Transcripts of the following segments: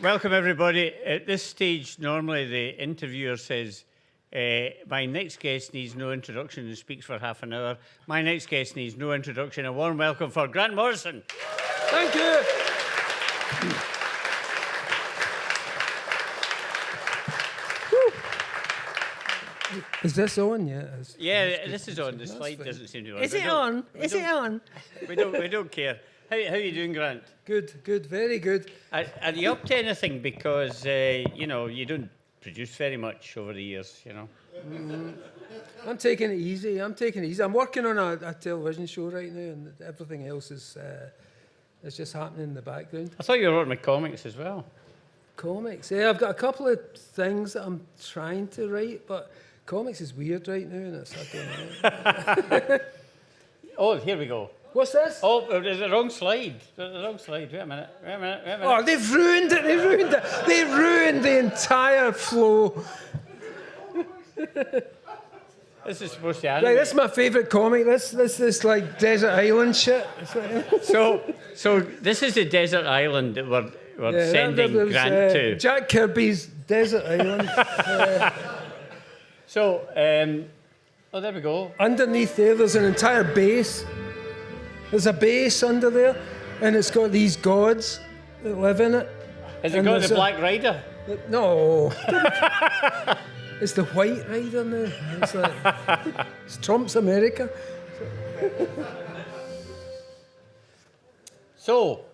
Welcome, everybody. At this stage, normally the interviewer says, my next guest needs no introduction and speaks for half an hour. My next guest needs no introduction. A warm welcome for Grant Morrison. Thank you. Is this on? Yeah, Yeah, this is on. The slide doesn't seem to be on. Is it on? Is it on? We don't care. How are you doing, Grant? Good, very good. Are you up to anything? Because, you know, you don't produce very much over the years, you know. I'm taking it easy. I'm working on a television show right now, and everything else is just happening in the background. I thought you were writing comics as well. Comics? Yeah, I've got a couple of things that I'm trying to write, but comics is weird right now, and I don't know. Oh, here we go. What's this? Oh, there's the wrong slide. Wait a minute. Oh, they've ruined it. They ruined the entire flow. This is supposed to animate. Right, this is my favourite comic. This like desert island shit. So this is the desert island that we're sending Grant to. Jack Kirby's desert island. So, oh, there we go. Underneath there's an entire base. There's a base under there, and it's got these gods that live in it. Has it got the Black Rider? No. It's the White Rider now. It's like it's Trump's America. So,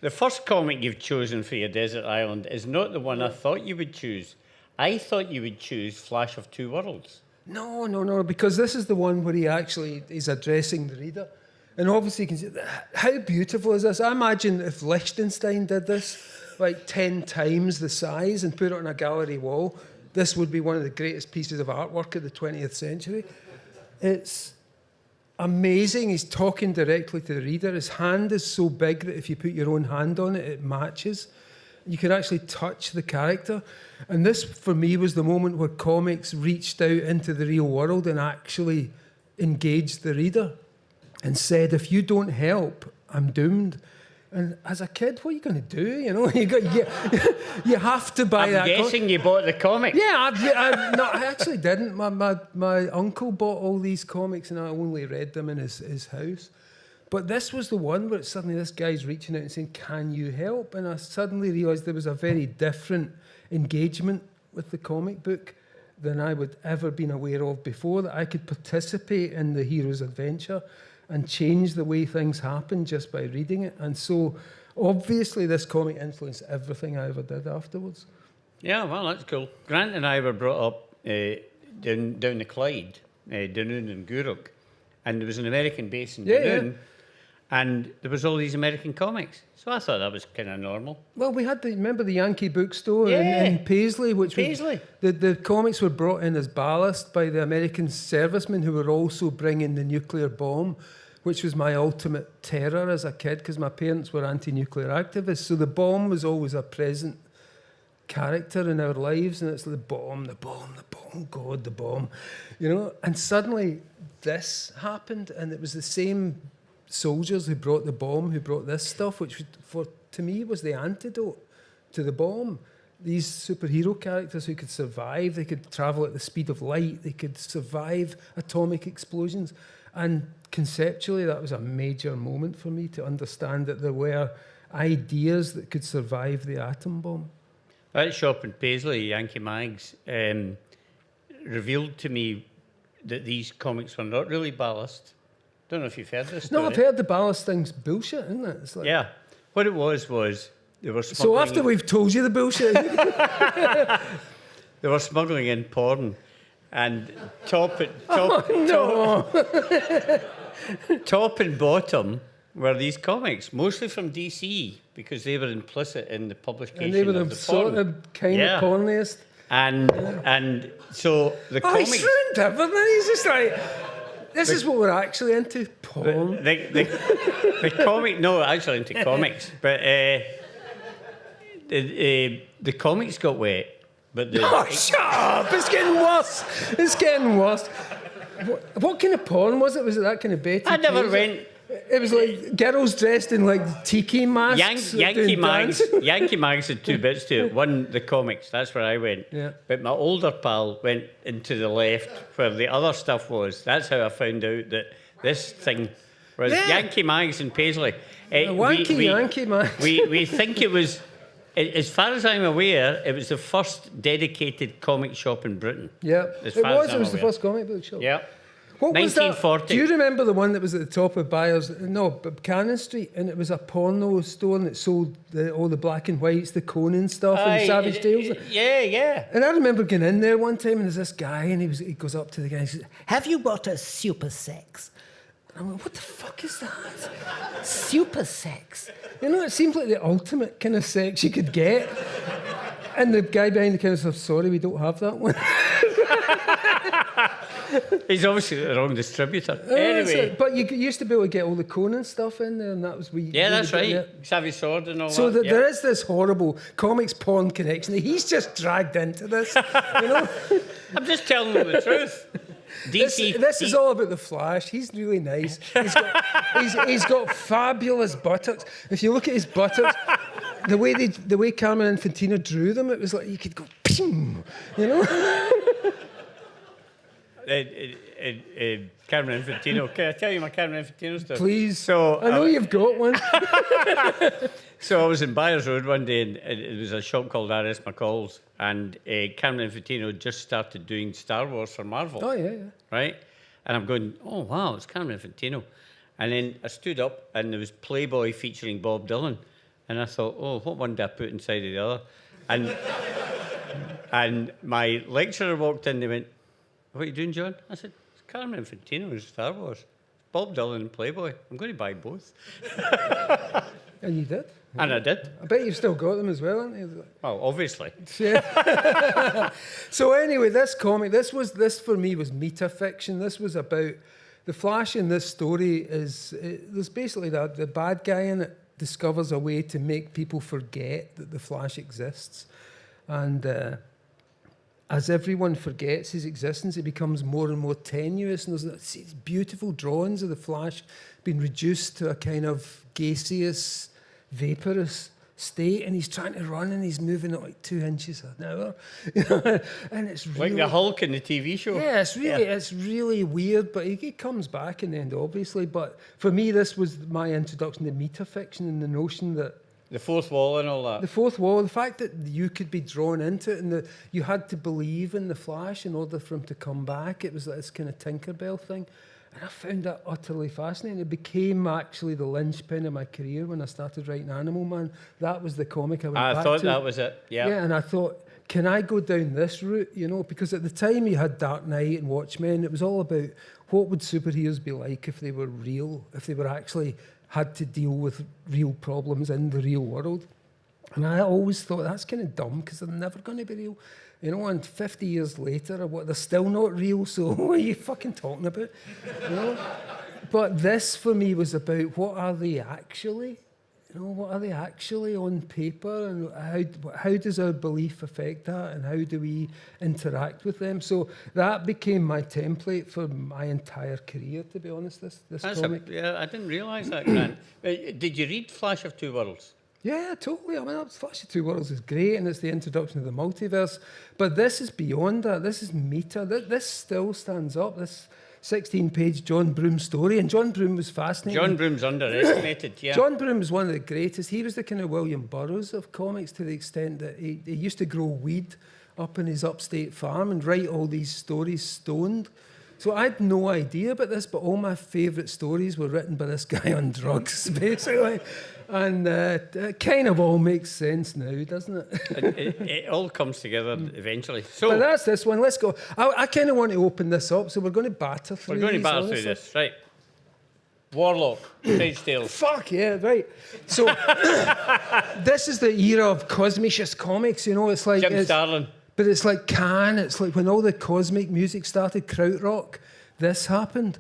the first comic you've chosen for your desert island is not the one I thought you would choose. I thought you would choose Flash of Two Worlds. No, because this is the one where he's addressing the reader. And obviously you can see, how beautiful is this? I imagine if Liechtenstein did this like 10 times the size and put it on a gallery wall, this would be one of the greatest pieces of artwork of the 20th century. It's amazing. He's talking directly to the reader. His hand is so big that if you put your own hand on it, it matches. You can actually touch the character. And this, for me, was the moment where comics reached out into the real world and actually engaged the reader and said, if you don't help, I'm doomed. And as a kid, what are you going to do? You know, you have to buy that. I'm guessing you bought the comic. Yeah, I actually didn't. My uncle bought all these comics, and I only read them in his house. But this was the one where suddenly this guy's reaching out and saying, can you help? And I suddenly realised there was a very different engagement with the comic book than I would ever been aware of before, that I could participate in the hero's adventure and change the way things happen just by reading it. And so, obviously, this comic influenced everything I ever did afterwards. Yeah, well, that's cool. Grant and I were brought up down the Clyde, Dunoon and Gourock, and there was an American base in Dunoon, and there was all these American comics. So I thought that was kind of normal. Well, we had remember the Yankee bookstore in Paisley, which was, the comics were brought in as ballast by the American servicemen who were also bringing the nuclear bomb, which was my ultimate terror as a kid because my parents were anti-nuclear activists. So the bomb was always a present character in our lives, and it's the bomb, God, the bomb, you know. And suddenly this happened, and it was the same soldiers who brought the bomb, who brought this stuff, which to me was the antidote to the bomb. These superhero characters who could survive, they could travel at the speed of light, they could survive atomic explosions. And conceptually, that was a major moment for me to understand that there were ideas that could survive the atom bomb. That shop in Paisley, Yankee Mags, revealed to me that these comics were not really ballast. Don't know if you've heard this story. No, I've heard the ballast thing's bullshit, isn't it? It's like, yeah. What it was they were smuggling... So after we've told you the bullshit... They were smuggling in porn, and top and bottom were these comics, mostly from DC, because they were implicit in the publication of the porn. And they were the sort of kind of porniest. And so the comics... he's ruined everything. He's just like... This is what we're actually into, porn. The comic... No, actually into comics. But the comics got wet. But shut up! It's getting worse. What kind of porn was it? Was it that kind of Betty? I never went... It was like girls dressed in like tiki masks. Yankee Mags had two bits to it. One, the comics, that's where I went. Yeah. But my older pal went into the left where the other stuff was. That's how I found out that this thing was Yankee Mags and Paisley. Yankee Mags. We think it was, as far as I'm aware, it was the first dedicated comic shop in Britain. Yeah, it was the first comic book shop. Yeah. What was 1940. that? Do you remember the one that was at the top of Buchanan Street, and it was a porno store and it sold all the black and whites, the Conan stuff, and Savage Tales? Yeah. And I remember going in there one time, and there's this guy, and he goes up to the guy and says, "Have you bought a super sex?" And I went, "What the fuck is that? Super sex?" You know, it seems like the ultimate kind of sex you could get. And the guy behind the counter said, "Sorry, we don't have that one." He's obviously the wrong distributor. Anyway. But you used to be able to get all the Conan stuff in there, and that was that's right. Savage Sword and all so that. There is this horrible comics porn connection that he's just dragged into this, you know? I'm just telling them the truth. This is all about the Flash. He's really nice. He's got fabulous buttocks. If you look at his buttocks, the way Carmen Infantino drew them, it was like you could go, ping, you know? Carmen Infantino. Can I tell you my Carmen Infantino stuff? Please. So I know you've got one. So I was in Byers Road one day, and it was a shop called R.S. McCall's, and Carmen Infantino just started doing Star Wars for Marvel. Oh, yeah. Right? And I'm going, oh, wow, it's Carmen Infantino. And then I stood up, and there was Playboy featuring Bob Dylan. And I thought, oh, what one did I put inside of the other? And my lecturer walked in, they went, "What are you doing, John?" I said, "It's Carmen Infantino and Star Wars. Bob Dylan and Playboy. I'm going to buy both." And you did? And I did. I bet you've still got them as well, haven't you? Well, obviously. Yeah. So anyway, this comic, this for me was metafiction. This was about the Flash in this story there's basically that the bad guy in it discovers a way to make people forget that the Flash exists. And as everyone forgets his existence, it becomes more and more tenuous. And there's these beautiful drawings of the Flash being reduced to a kind of gaseous, vaporous state, and he's trying to run, and he's moving at like 2 inches an hour. And it's really, like the Hulk in the TV show. Yeah, it's really weird, but he comes back in the end, obviously. But for me, this was my introduction to metafiction and the notion that the fourth wall and all that. The fourth wall, the fact that you could be drawn into it, and that you had to believe in the Flash in order for him to come back. It was this kind of Tinkerbell thing. And I found that utterly fascinating. It became actually the linchpin of my career when I started writing Animal Man. That was the comic I went back to. I thought that was it, yeah. Yeah, and I thought, can I go down this route, you know? Because at the time you had Dark Knight and Watchmen, it was all about what would superheroes be like if they were real, if they were actually had to deal with real problems in the real world. And I always thought that's kind of dumb because they're never going to be real. You know, and 50 years later, they're still not real, so what are you fucking talking about? You know? But this, for me, was about what are they actually? You know, what are they actually on paper, and how does our belief affect that, and how do we interact with them? So that became my template for my entire career, to be honest, this comic. Yeah, I didn't realise that, Grant. Did you read Flash of Two Worlds? Yeah, totally. I mean, Flash of Two Worlds is great, and it's the introduction of the multiverse. But this is beyond that. This is meta. This still stands up. This 16-page John Broome story. And John Broome was fascinating. John Broome's underestimated, yeah. John Broome was one of the greatest. He was the kind of William Burroughs of comics, to the extent that he used to grow weed up in his upstate farm and write all these stories stoned. So I had no idea about this, but all my favourite stories were written by this guy on drugs, basically. And it kind of all makes sense now, doesn't it? It all comes together eventually. So, but that's this one. Let's go. I kind of want to open this up, so we're going to batter through We're going to batter through this, right. Warlock, Page Tales. Fuck yeah, right. So this is the era of cosmicious comics, you know. It's like Jim Starlin. But it's like Can. It's like when all the cosmic music started, krautrock, this happened.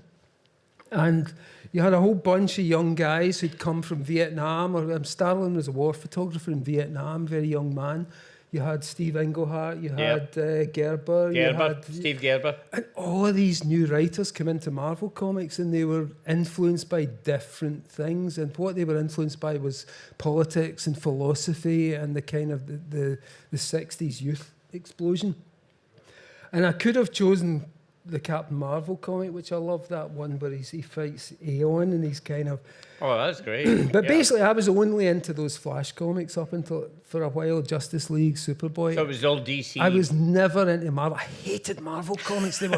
And you had a whole bunch of young guys who'd come from Vietnam, or Starlin was a war photographer in Vietnam, very young man. you had Steve Englehart, you had Gerber, you had Steve Gerber. And all of these new writers come into Marvel Comics and they were influenced by different things. And what they were influenced by was politics and philosophy and the kind of the 60s youth explosion. And I could have chosen the Captain Marvel comic, which I love that one where he fights Aeon and he's kind of... Oh, that's great. But basically, I was only into those Flash comics up until, for a while, Justice League, Superboy. So it was all DC? I was never into Marvel. I hated Marvel comics. They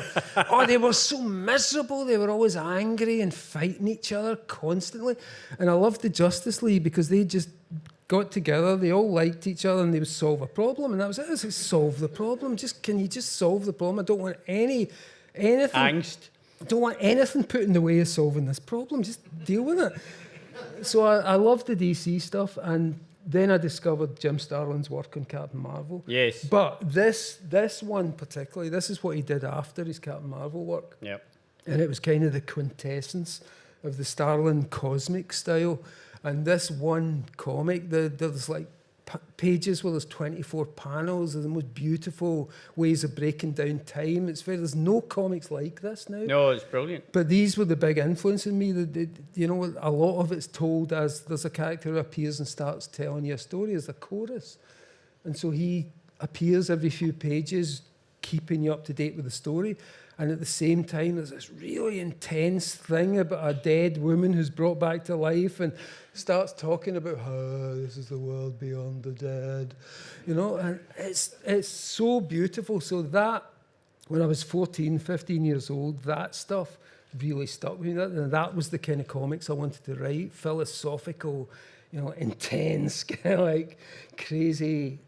were so miserable. They were always angry and fighting each other constantly. And I loved the Justice League because they just got together, they all liked each other and they would solve a problem. And that was it. It was like, solve the problem. Can you just solve the problem? I don't want anything. Angst. I don't want anything put in the way of solving this problem. Just deal with it. So I loved the DC stuff, and then I discovered Jim Starlin's work on Captain Marvel. Yes. But this one particularly, this is what he did after his Captain Marvel work. Yep. And it was kind of the quintessence of the Starlin cosmic style. And this one comic, there's like pages where there's 24 panels, there's the most beautiful ways of breaking down time. There's no comics like this now. No, it's brilliant. But these were the big influence in me. You know, a lot of it's told as there's a character who appears and starts telling you a story as a chorus. And so he appears every few pages, keeping you up to date with the story. And at the same time, there's this really intense thing about a dead woman who's brought back to life and starts talking about how this is the world beyond the dead, you know, and it's so beautiful. So that, when I was 14, 15 years old, that stuff really stuck with me. And that was the kind of comics I wanted to write, philosophical, you know, intense, kind of like crazy,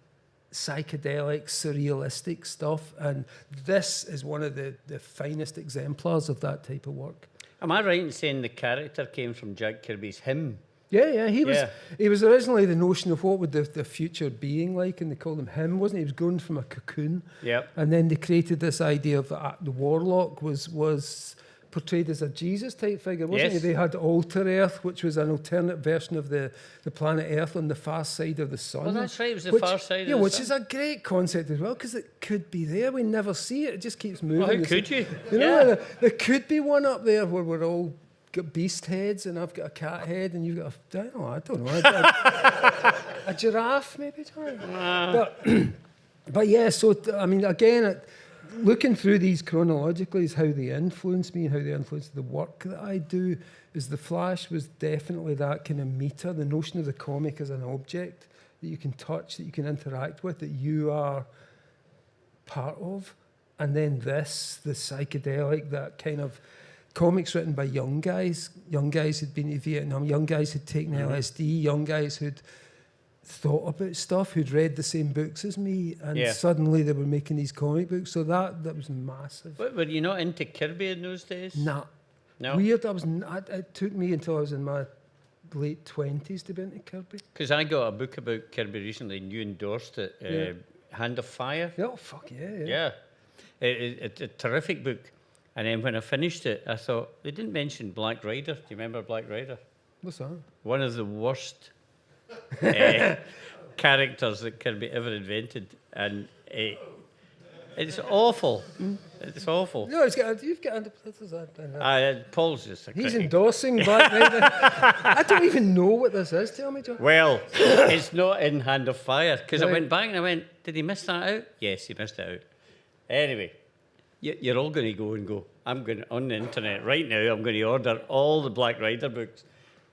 psychedelic, surrealistic stuff. And this is one of the finest exemplars of that type of work. Am I right in saying the character came from Jack Kirby's him? Yeah, he was originally the notion of what would the future being like, and they called him him, wasn't he? He was grown from a cocoon. Yep. And then they created this idea of the warlock was portrayed as a Jesus type figure, wasn't he? They had Alter Earth, which was an alternate version of the planet Earth on the far side of the sun. Well, that's right, it was the far side of the sun. Which is a great concept as well, because it could be there. We never see it. It just keeps moving. Well, how could you? You know, there could be one up there where we're all got beast heads and I've got a cat head and you've got I don't know, a giraffe maybe. But yeah, so I mean, again, looking through these chronologically is how they influence me and how they influence the work that I do. Is the Flash was definitely that kind of meta, the notion of the comic as an object that you can touch, that you can interact with, that you are part of. And then the psychedelic, that kind of comics written by young guys who'd been to Vietnam, young guys who'd taken LSD, young guys who'd thought about stuff, who'd read the same books as me, and suddenly they were making these comic books. So that was massive. But were you not into Kirby in those days? Nah. No. Weird. It took me until I was in my late 20s to be into Kirby. Because I got a book about Kirby recently, and you endorsed it, Hand of Fire. Oh, fuck yeah. Yeah. It's a terrific book. And then when I finished it, I thought, they didn't mention Black Rider. Do you remember Black Rider? What's that? One of the worst characters that Kirby ever invented. And it's awful. It's awful. No, you've got under... Paul's just a critic. He's endorsing Black Rider. I don't even know what this is. Tell me, John. Well, it's not in Hand of Fire. Because I went back and I went, did he miss that out? Yes, he missed it out. Anyway. You're all going to go. I'm going on the internet right now. I'm going to order all the Black Rider books.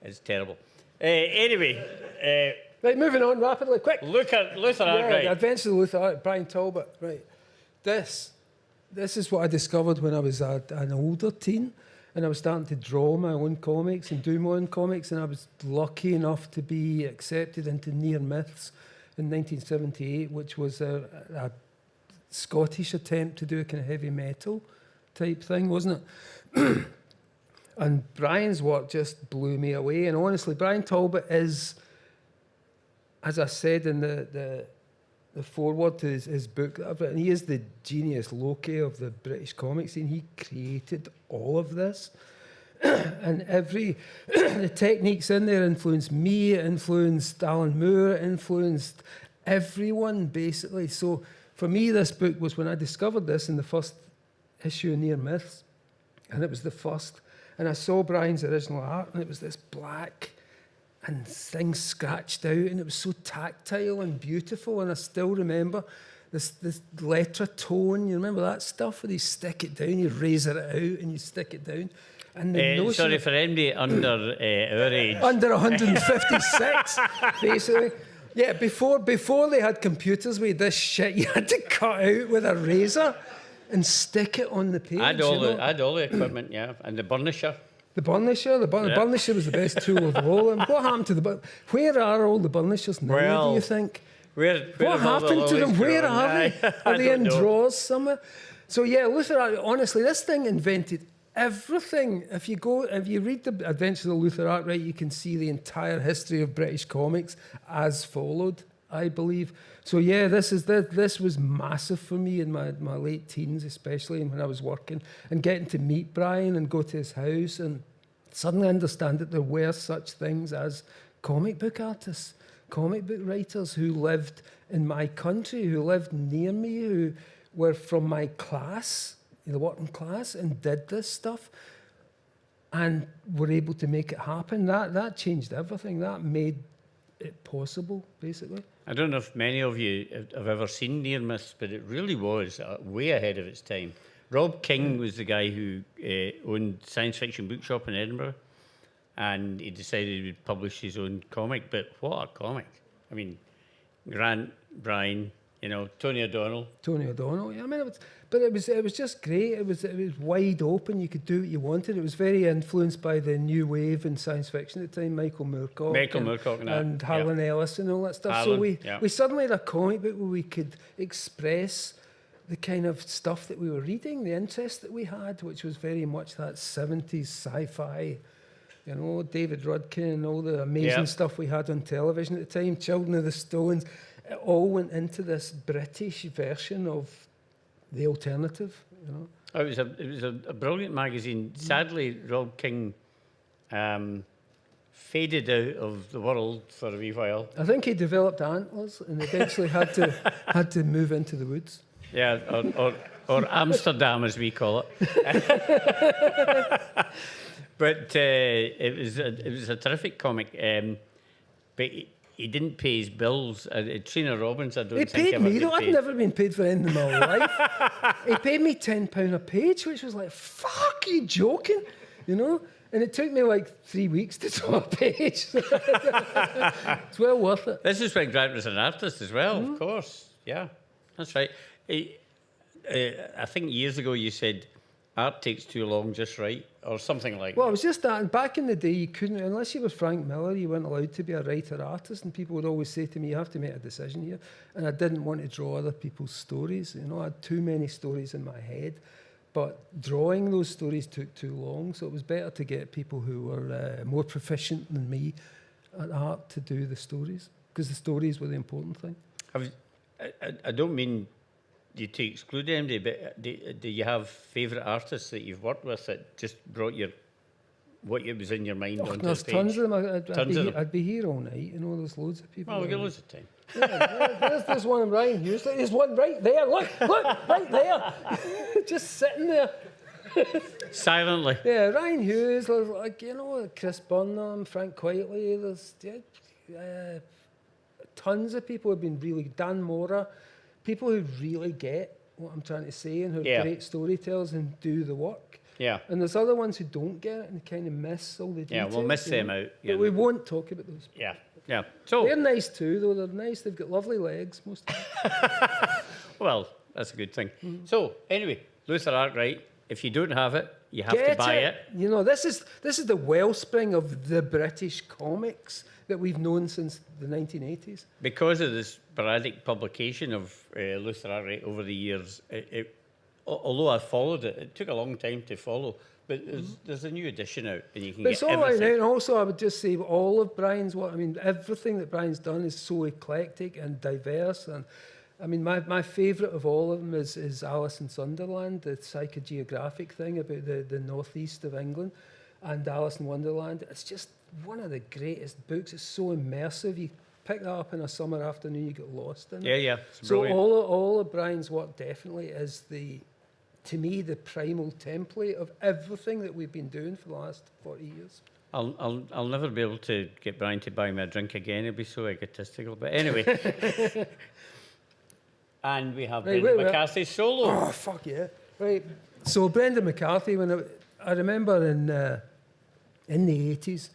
It's terrible. Anyway. Right, moving on rapidly, quick. Luther Arkwright. The Adventures of Luther Arkwright, Brian Talbot. Right. This is what I discovered when I was an older teen, and I was starting to draw my own comics and do my own comics, and I was lucky enough to be accepted into Near Myths in 1978, which was a Scottish attempt to do a kind of heavy metal type thing, wasn't it? And Brian's work just blew me away. And honestly, Brian Talbot is, as I said in the foreword to his book that I've written, he is the genius loci of the British comic scene. He created all of this. And the techniques in there influenced me, it influenced Alan Moore, it influenced everyone, basically. So for me, this book was when I discovered this in the first issue of Near Myths, and it was the first. And I saw Brian's original art, and it was this black and things scratched out, and it was so tactile and beautiful. And I still remember this letter tone. You remember that stuff where you stick it down, you razor it out, and you stick it down. And the sorry, for anybody under our age. Under 156, basically. Yeah, before they had computers with this shit, you had to cut out with a razor and stick it on the page. I had all the equipment, yeah, and the burnisher. The burnisher, burnisher was the best tool of all. And what happened to the where are all the burnishers now? Do you think? What happened to them? Where are they? Are they in drawers somewhere? So yeah, Luther. Honestly, this thing invented everything. If you read the Adventures of Luther Arkwright, you can see the entire history of British comics as followed, I believe. So yeah, this was massive for me in my late teens, especially, and when I was working and getting to meet Brian and go to his house and suddenly understand that there were such things as comic book artists, comic book writers who lived in my country, who lived near me, who were from my class, the working class, and did this stuff and were able to make it happen. That changed everything. That made it possible, basically. I don't know if many of you have ever seen Near Myths, but it really was way ahead of its time. Rob King was the guy who owned Science Fiction Bookshop in Edinburgh, and he decided he would publish his own comic. But what a comic! I mean, Grant, Brian, Tony O'Donnell. Yeah. I mean, it was just great. It was wide open. You could do what you wanted. It was very influenced by the new wave in science fiction at the time, Michael Moorcock and Harlan Ellis and all that stuff. Harlan, so we suddenly had a comic book where we could express the kind of stuff that we were reading, the interest that we had, which was very much that 70s sci-fi. David Rudkin and all the amazing stuff we had on television at the time, Children of the Stones. It all went into this British version of the alternative. It was a brilliant magazine. Sadly, Rob King faded out of the world for a wee while. I think he developed antlers and eventually had to move into the woods. Yeah, or Amsterdam, as we call it. But it was a terrific comic. But he didn't pay his bills. Trina Robbins, I don't think he paid me, though. I'd never been paid for anything in my life. He paid me £10 a page, which was like, fuck, are you joking? And it took me like 3 weeks to draw a page. It's well worth it. This is when Grant was an artist as well, of course. Yeah, that's right. I think years ago you said art takes too long, just right, or something like that. Well, it was just that. And back in the day, you couldn't, unless you were Frank Miller, you weren't allowed to be a writer-artist. And people would always say to me, you have to make a decision here. And I didn't want to draw other people's stories. I had too many stories in my head. But drawing those stories took too long. So it was better to get people who were more proficient than me at art to do the stories. Because the stories were the important thing. I don't mean you to exclude anybody, but do you have favourite artists that you've worked with that just brought what was in your mind onto the page? There's tons of them. I'd be here all night. There's loads of people. Well, we've got loads of time. There's one in Ryan Hughes. There's one right there. Look, right there. Just sitting there. Silently. Yeah, Ryan Hughes, Chris Burnham, Frank Quitely. There's tons of people who've been really... Dan Mora. People who really get what I'm trying to say and who are great storytellers and do the work. Yeah. And there's other ones who don't get it and kind of miss all the details. Yeah, we'll miss them out. But we won't talk about those. Yeah. So they're nice too, though. They're nice. They've got lovely legs, most of them. Well, that's a good thing. So, anyway, Luther Arkwright, if you don't have it, you have to buy it. This is the wellspring of the British comics that we've known since the 1980s. Because of the sporadic publication of Luther Arkwright over the years, although I followed it, it took a long time to follow, but there's a new edition out and you can get it's all everything. Right now, and also I would just say all of Brian's work, everything that Brian's done is so eclectic and diverse, and my favourite of all of them is Alice in Sunderland, the psychogeographic thing about the northeast of England, and Alice in Wonderland. It's just one of the greatest books. It's so immersive. You pick that up in a summer afternoon, you get lost in it. Yeah. So all of Brian's work definitely is to me, the primal template of everything that we've been doing for the last 40 years. I'll never be able to get Brian to buy me a drink again. It'd be so egotistical. But anyway. And we have Brendan McCarthy's Solo. Oh, fuck yeah. Right. So Brendan McCarthy, when I remember in the 80s,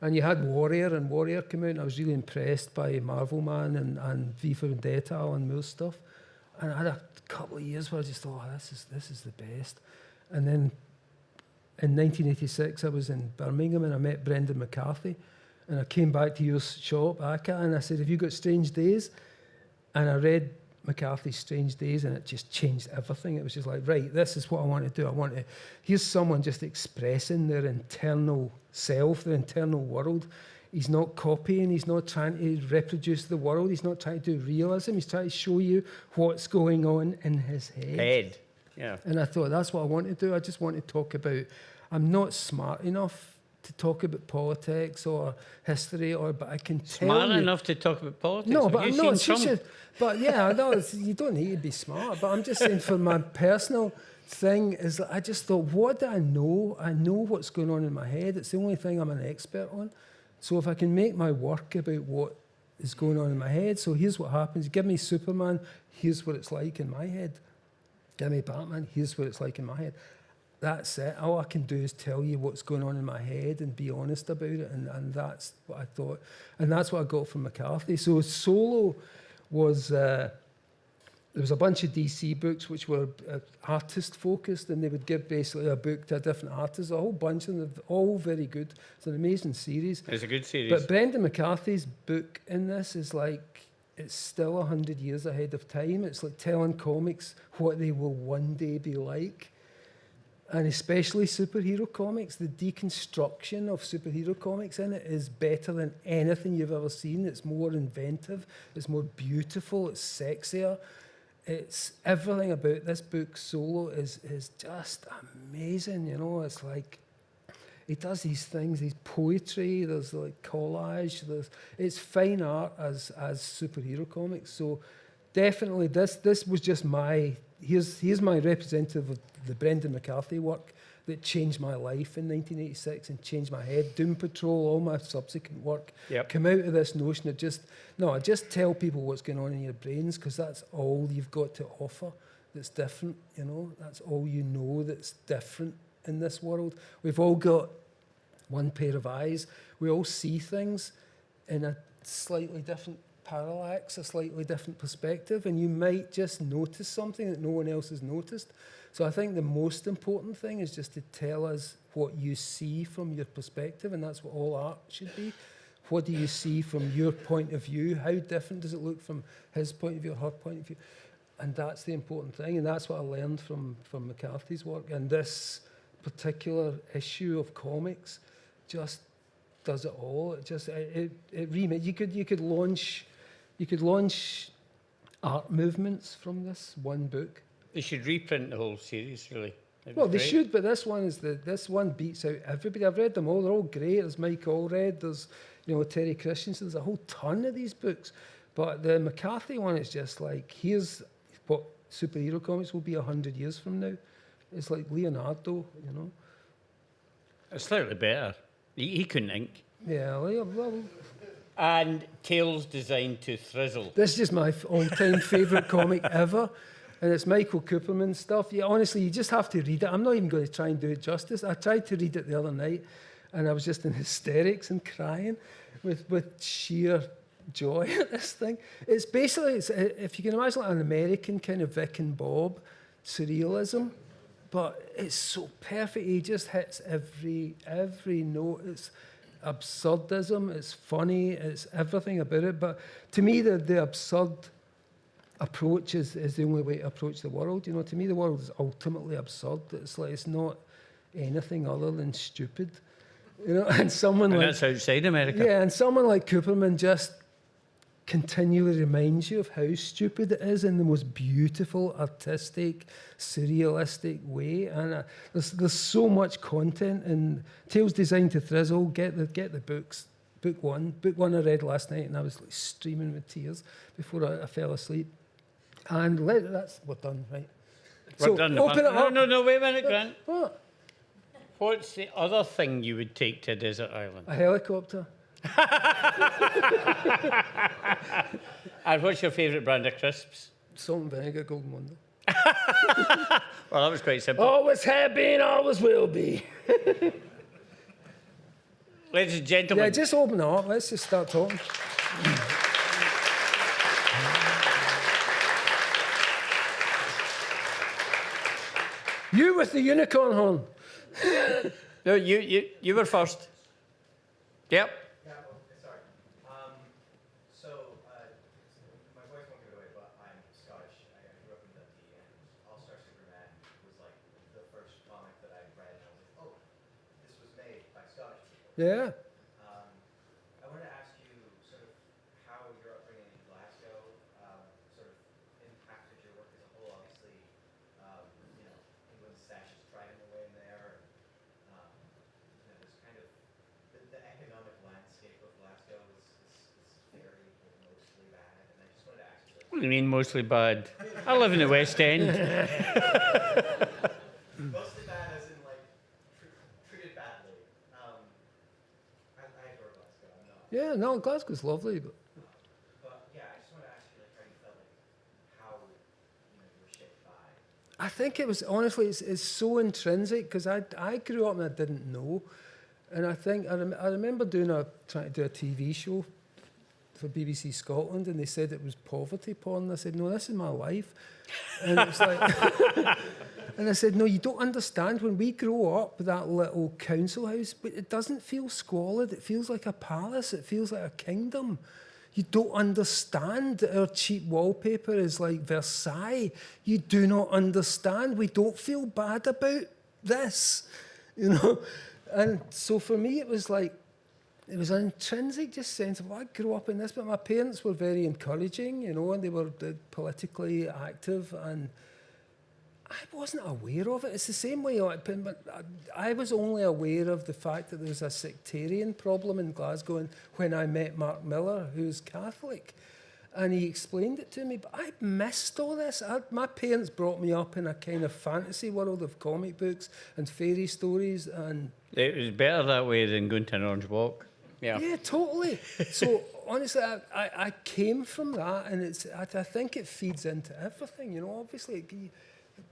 and you had Warrior, and Warrior came out, and I was really impressed by Marvel Man and V for Vendetta, Alan Moore's stuff. And I had a couple of years where I just thought, this is the best. And then in 1986, I was in Birmingham and I met Brendan McCarthy. And I came back to your shop, ACA, and I said, have you got Strange Days? And I read McCarthy's Strange Days, and it just changed everything. It was just like, right, this is what I want to do. Here's someone just expressing their internal self, their internal world. He's not copying, he's not trying to reproduce the world, he's not trying to do realism, he's trying to show you what's going on in his head. Yeah. And I thought, that's what I want to do. I just want to talk about, I'm not smart enough to talk about politics or history, but I can tell Smart you, enough to talk about politics? no, but I'm not. Trump? But yeah, no, you don't need to be smart. But I'm just saying, for my personal thing, is that I just thought, what do I know? I know what's going on in my head. It's the only thing I'm an expert on. So if I can make my work about what is going on in my head, so here's what happens. Give me Superman, here's what it's like in my head. Give me Batman, here's what it's like in my head. That's it. All I can do is tell you what's going on in my head and be honest about it. And that's what I thought. And that's what I got from McCarthy. So Solo was... there was a bunch of DC books which were artist-focused, and they would give basically a book to a different artist, a whole bunch of them, all very good. It's an amazing series. It's a good series. But Brendan McCarthy's book in this is like, it's still 100 years ahead of time. It's like telling comics what they will one day be like. And especially superhero comics, the deconstruction of superhero comics in it is better than anything you've ever seen. It's more inventive, it's more beautiful, it's sexier. It's everything about this book, Solo, is just amazing, you know. It's like, he does these things, these poetry, there's like collage, it's fine art as superhero comics. So definitely this was just here's my representative of the Brendan McCarthy work that changed my life in 1986 and changed my head. Doom Patrol, all my subsequent work, come out of this notion of just tell people what's going on in your brains, because that's all you've got to offer that's different, you know. That's all you know that's different in this world. We've all got one pair of eyes. We all see things in a slightly different parallax, a slightly different perspective, and you might just notice something that no one else has noticed. So I think the most important thing is just to tell us what you see from your perspective, and that's what all art should be. What do you see from your point of view? How different does it look from his point of view or her point of view? And that's the important thing, and that's what I learned from McCarthy's work. And this particular issue of comics just does it all. It remakes. You could launch art movements from this one book. They should reprint the whole series, really. Well, they should, but this one beats out everybody. I've read them all; they're all great. There's Mike Allred, there's Terry Christensen. There's a whole ton of these books, but the McCarthy one is just like, here's what superhero comics will be 100 years from now. It's like Leonardo, you know. It's slightly better. He couldn't ink. Yeah, well. And Tales designed to Thrizzle. This is just my all-time favourite comic ever. And it's Michael Cooperman stuff. Honestly, you just have to read it. I'm not even going to try and do it justice. I tried to read it the other night, and I was just in hysterics and crying with sheer joy at this thing. It's basically, if you can imagine, like an American kind of Vic and Bob surrealism, but it's so perfect. He just hits every note. It's absurdism, it's funny, it's everything about it. But to me, the absurd approach is the only way to approach the world. To me, the world is ultimately absurd. It's like, it's not anything other than stupid. And that's outside America. Yeah, and someone like Cooperman just continually reminds you of how stupid it is in the most beautiful, artistic, surrealistic way. And there's so much content. And Tales Designed to Thrizzle, get the books. Book one I read last night, and I was like streaming with tears before I fell asleep. And we're done, right? We're done. Open it up. No, wait a minute, Grant. What? What's the other thing you would take to a desert island? A helicopter. And what's your favourite brand of crisps? Salt and vinegar, Golden Wonder. Well, that was quite simple. Always have been, always will be. Ladies and gentlemen. Yeah, just open it up. Let's just start talking. You with the unicorn horn. No, you were first. Yep. Yeah, well, sorry. My voice won't give it away, but I'm Scottish. I grew up in Dundee, and All-Star Superman was like the first comic that I read, and I was like, oh, this was made by Scottish people. Yeah. I wanted to ask you sort of how your upbringing in Glasgow sort of impacted your work as a whole. Obviously, England's fascist thriving away in there, and there's kind of the economic landscape of Glasgow is very mostly bad, and I just wanted to ask you. What do you mean mostly bad? I live in the West End. Mostly bad as in like treated badly. I adore Glasgow. I'm not. Yeah, no, Glasgow's lovely, but But yeah, I just want to ask you like how you felt like how you were shaped by. I think it was, honestly, it's so intrinsic because I grew up and I didn't know. And I think I remember trying to do a TV show for BBC Scotland, and they said it was poverty porn. And I said, no, this is my life. And it's like, and I said, no, you don't understand. When we grow up, that little council house, but it doesn't feel squalid. It feels like a palace. It feels like a kingdom. You don't understand that our cheap wallpaper is like Versailles. You do not understand. We don't feel bad about this, you know. And so for me, it was like, it was an intrinsic just sense of, well, I grew up in this, but my parents were very encouraging, you know, and they were politically active, and I wasn't aware of it. It's the same way I was only aware of the fact that there was a sectarian problem in Glasgow when I met Mark Miller, who's Catholic. And he explained it to me, but I missed all this. My parents brought me up in a kind of fantasy world of comic books and fairy stories. And It was better that way than going to an orange walk. Yeah. yeah, totally. So honestly, I came from that, and I think it feeds into everything. You know, obviously,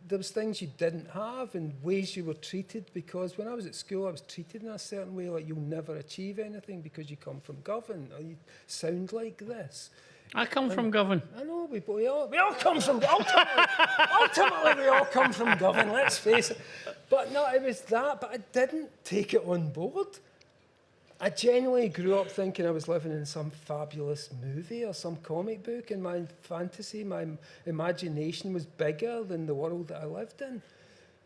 there was things you didn't have and ways you were treated, because when I was at school, I was treated in a certain way, like you'll never achieve anything because you come from Govan or you sound like this. I come from Govan. I know, we all come from, ultimately we all come from Govan, let's face it. But no, it was that, but I didn't take it on board. I genuinely grew up thinking I was living in some fabulous movie or some comic book, and my fantasy, my imagination was bigger than the world that I lived in.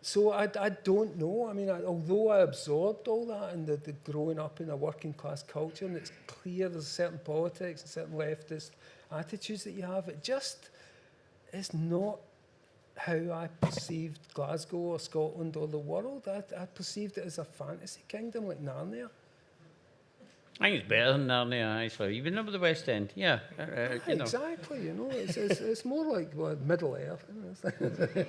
So I don't know. I mean, although I absorbed all that and the growing up in a working class culture, and it's clear there's certain politics and certain leftist attitudes that you have, it just is not how I perceived Glasgow or Scotland or the world. I perceived it as a fantasy kingdom like Narnia. I think it's better than Narnia, actually. You've been up at the West End, yeah. You know. Exactly, you know, it's more like Middle Earth. You know,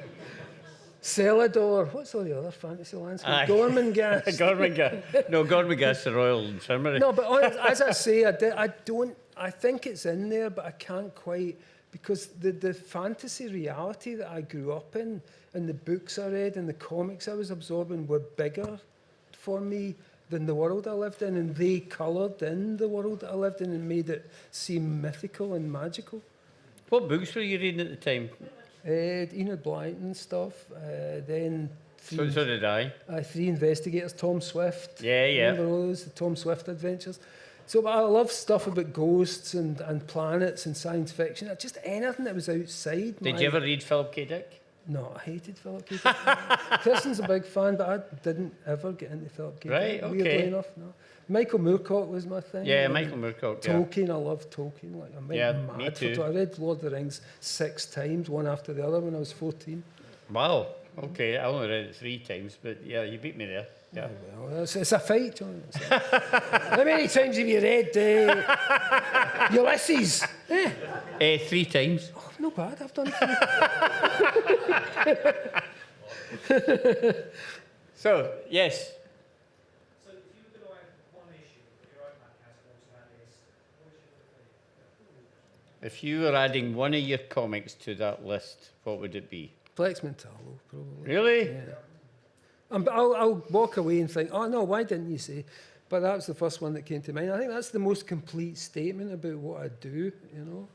Celador, what's all the other fantasy lands? Gormenghast. Gormenghast. No, Gormenghast's the Royal Infirmary. No, but as I say, I think it's in there, but I can't quite, because the fantasy reality that I grew up in, and the books I read and the comics I was absorbing were bigger for me than the world I lived in, and they coloured in the world that I lived in and made it seem mythical and magical. What books were you reading at the time? Enid Blyton stuff, then... So did I. 3 Investigators, Tom Swift. Yeah. Remember all those, the Tom Swift adventures? So I love stuff about ghosts and planets and science fiction. Just anything that was outside. Did you ever read Philip K. Dick? No, I hated Philip K. Dick. Kristen's a big fan, but I didn't ever get into Philip K. Right, Dick. okay. Weirdly enough, no. Michael Moorcock was my thing. Yeah, Michael Moorcock, yeah. Tolkien, I love Tolkien. Like, I'm mad me too. I read Lord of the Rings 6 times, one after the other, when I was 14. Wow. Okay, I only read it 3 times, but yeah, you beat me there. Yeah. Well, it's a fight, John. How many times have you read Ulysses? 3 times. Oh, not bad. I've done 3. So, yes. So if you were going to add one issue of your own back catalogue to that list, what would you If you were adding one of your comics to that list, what would it be? Flex Mentallo, probably. Really? Yeah. I'll walk away and think, oh no, why didn't you say? But that was the first one that came to mind. I think that's the most complete statement about what I do, you know,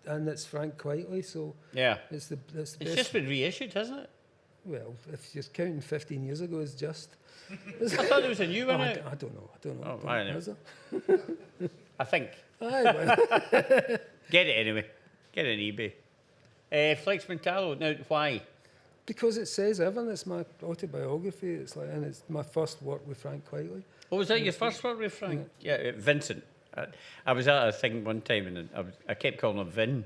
and it's Frank Quitely, so Yeah. it's the It's best. just been reissued, hasn't it? Well, if you're counting 15 years ago, it's just. I thought there was a new one out. I don't know. Oh, I don't know. Is there? I think. Aye, well, Get it anyway. Get it on eBay. Flex Mentallo. Now, why? because it says everything. It's my autobiography. It's like, and it's my first work with Frank Quitely. Oh, was that your first work with Frank? Yeah, Vincent. I was at a thing one time and I kept calling him Vin.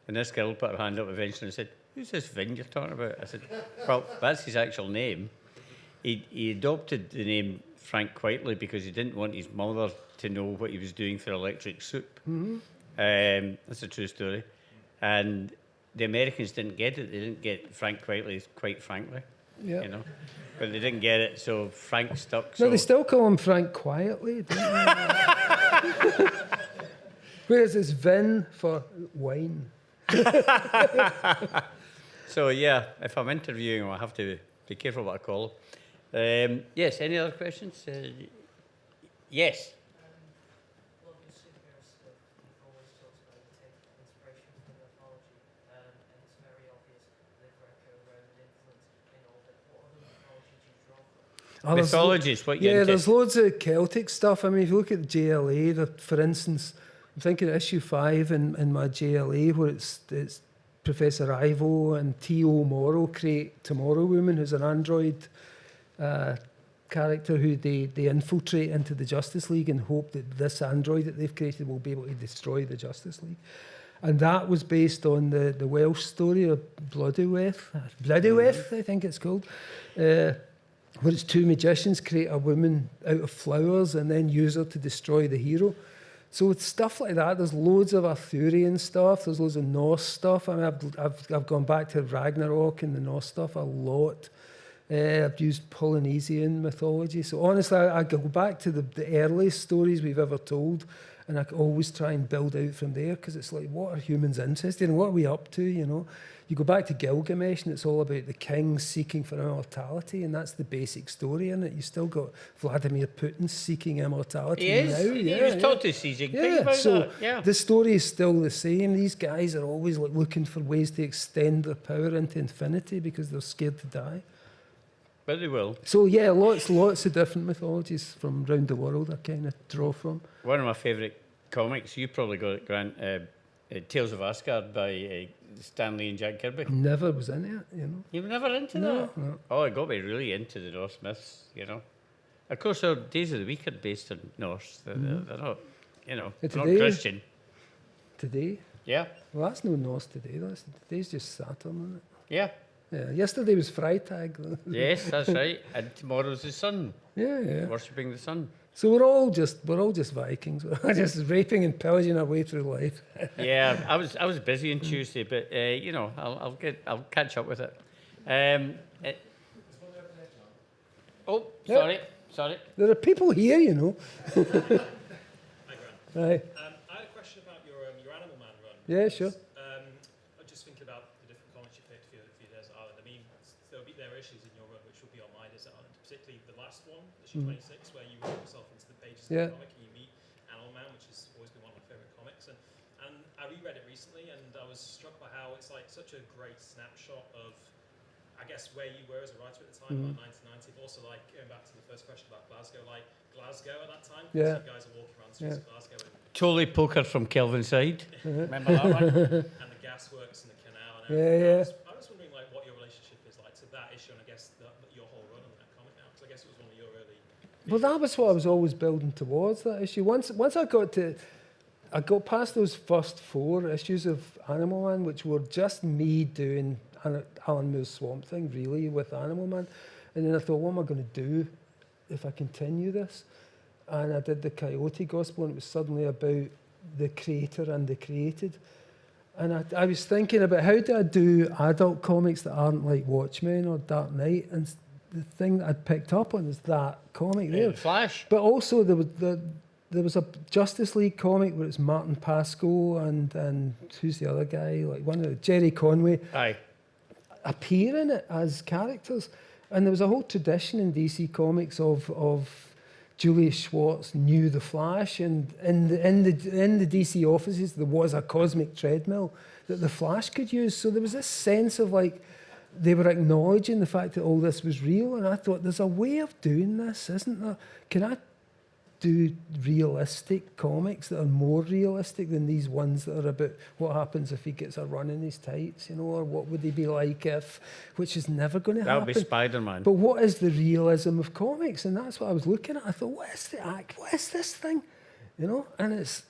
And this girl put her hand up eventually and said, "Who's this Vin you're talking about?" I said, "Well, that's his actual name. He adopted the name Frank Quitely because he didn't want his mother to know what he was doing for Electric Soup." That's a true story. And the Americans didn't get it. They didn't get Frank Quitely, quite frankly. Yeah. You know, but they didn't get it, so Frank stuck. No, So they still call him Frank Quietly, don't they? Whereas it's Vin for wine. So yeah, if I'm interviewing him, I have to be careful what I call him. Yes. Any other questions? Yes. Well, your superhero stuff always talks about you take inspiration from mythology, and it's very obvious the Greco-Roman influence in all of it. What other mythology do you draw from? Oh, there's Mythologies. What you Yeah, into? there's loads of Celtic stuff. I mean, if you look at the JLA, for instance, I'm thinking of issue 5 in my JLA where it's Professor Ivo and T.O. Morrow create Tomorrow Woman, who's an android character who they infiltrate into the Justice League and hope that this android that they've created will be able to destroy the Justice League. And that was based on the Welsh story of Blodeuwedd, I think it's called, where it's 2 magicians create a woman out of flowers and then use her to destroy the hero. So with stuff like that, there's loads of Arthurian stuff, there's loads of Norse stuff. I mean, I've gone back to Ragnarok and the Norse stuff a lot. I've used Polynesian mythology. So honestly, I go back to the earliest stories we've ever told, and I always try and build out from there, because it's like, what are humans interested in? What are we up to, you know? You go back to Gilgamesh, and it's all about the king seeking for immortality, and that's the basic story in it. You still got Vladimir Putin seeking immortality now. He was talking to Xi Jinping about that. Yeah. The story is still the same. These guys are always like looking for ways to extend their power into infinity because they're scared to die. But they will. So yeah, lots of different mythologies from around the world I kind of draw from. One of my favourite comics, you probably got it, Grant, Tales of Asgard by Stan Lee and Jack Kirby. Never was in it, you know. You were never into that? No. Oh, it got me really into the Norse myths, you know. Of course, our Days of the Week are based on Norse. They're not, you know, they're not Today- Christian. Today? Yeah, Well, that's no Norse today. Today's just Saturn, isn't it? yeah. Yeah, yesterday was Freitag. Though. Yes, that's right. And tomorrow's the sun, Yeah. worshipping the sun. So we're all just Vikings. We're just raping and pillaging our way through life. Yeah, I was busy on Tuesday, but you know, I'll catch up with it. Oh, Yeah. sorry. There are people here, you know. Hi, Grant. Right. I had a question about your Animal Man run. Yeah, sure. I'm just thinking about the different comics you picked for your Desert Island. I mean, there are issues in your run which will be on my Desert Island, particularly the last one, issue 26, where you roll yourself into the pages Yeah. of the comic and you meet Animal Man, which has always been one of my favourite comics. And I reread it recently, and I was struck by how it's like such a great snapshot of, I guess, where you were as a writer at the time, like 1990, but also like going back to the first question about Glasgow, like Glasgow at that time, 'cause Yeah. you guys are walking around the streets of Glasgow and Totally poker from Kelvin's side. Remember that one? and the gasworks and the canal and everything. Yeah. I was wondering like what your relationship is like to that issue, and I guess your whole run on that comic now, because I guess it was one of your early. Well, that was what I was always building towards, that issue. Once I got past those first 4 issues of Animal Man, which were just me doing Alan Moore's Swamp Thing, really, with Animal Man. And then I thought, what am I going to do if I continue this? And I did the Coyote Gospel, and it was suddenly about the creator and the created. And I was thinking about how do I do adult comics that aren't like Watchmen or Dark Knight, and the thing that I'd picked up on was that comic there. Flash. But also there was a Justice League comic where it's Martin Pascoe and who's the other guy? Like one of the Jerry Conway Aye. appear in it as characters. And there was a whole tradition in DC Comics of Julius Schwartz knew the Flash, and in the DC offices there was a cosmic treadmill that the Flash could use. So there was this sense of like they were acknowledging the fact that all this was real, and I thought there's a way of doing this, isn't there? Can I do realistic comics that are more realistic than these ones that are about what happens if he gets a run in his tights, you know, or what would he be like if, which is never going to happen. That would be Spider-Man. But what is the realism of comics? And that's what I was looking at. I thought, what is this thing? You know, and it's,